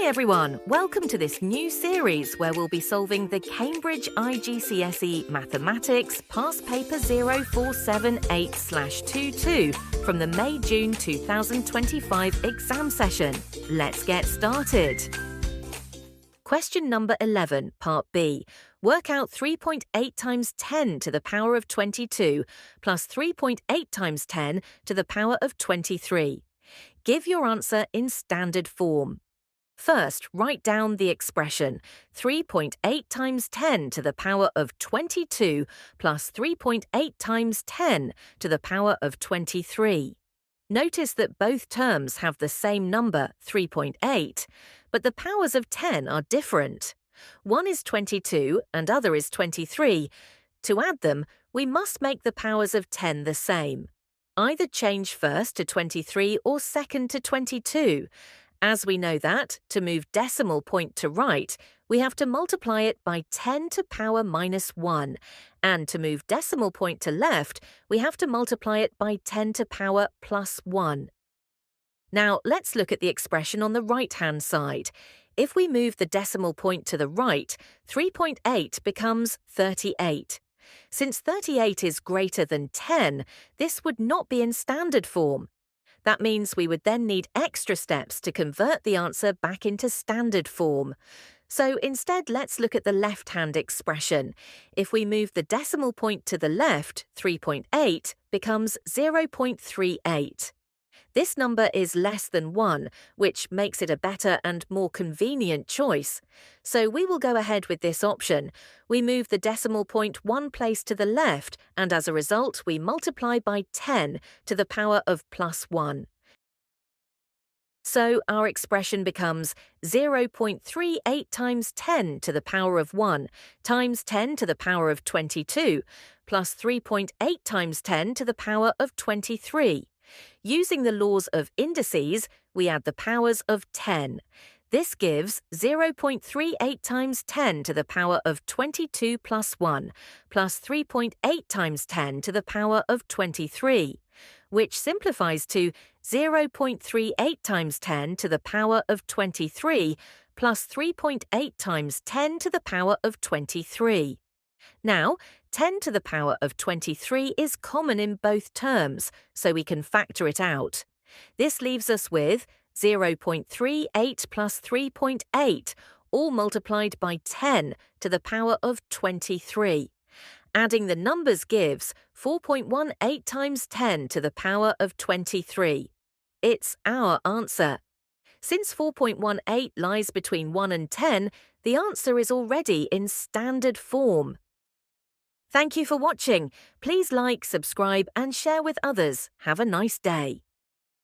Hi everyone, welcome to this new series where we'll be solving the Cambridge IGCSE Mathematics Past Paper 0478/22 from the May-June 2025 exam session. Let's get started. Question number 11, Part B. Work out 3.8 times 10 to the power of 22 plus 3.8 times 10 to the power of 23. Give your answer in standard form. First, write down the expression 3.8 times 10 to the power of 22 plus 3.8 times 10 to the power of 23. Notice that both terms have the same number, 3.8, but the powers of 10 are different. One is 22 and other is 23. To add them, we must make the powers of 10 the same. Either change first to 23 or second to 22. As we know that, to move decimal point to right, we have to multiply it by 10 to power minus 1, and to move decimal point to left, we have to multiply it by 10 to power plus 1. Now, let's look at the expression on the right-hand side. If we move the decimal point to the right, 3.8 becomes 38. Since 38 is greater than 10, this would not be in standard form. That means we would then need extra steps to convert the answer back into standard form. So instead, let's look at the left-hand expression. If we move the decimal point to the left, 3.8 becomes 0.38. This number is less than 1, which makes it a better and more convenient choice. So we will go ahead with this option. We move the decimal point one place to the left, and as a result, we multiply by 10 to the power of plus 1. So our expression becomes 0.38 times 10 to the power of 1 times 10 to the power of 22 plus 3.8 times 10 to the power of 23. Using the laws of indices, we add the powers of 10. This gives 0.38 times 10 to the power of 22 plus 1 plus 3.8 times 10 to the power of 23, which simplifies to 0.38 times 10 to the power of 23 plus 3.8 times 10 to the power of 23. Now, 10 to the power of 23 is common in both terms, so we can factor it out. This leaves us with 0.38 plus 3.8, all multiplied by 10 to the power of 23. Adding the numbers gives 4.18 times 10 to the power of 23. It's our answer. Since 4.18 lies between 1 and 10, the answer is already in standard form. Thank you for watching. Please like, subscribe and share with others. Have a nice day.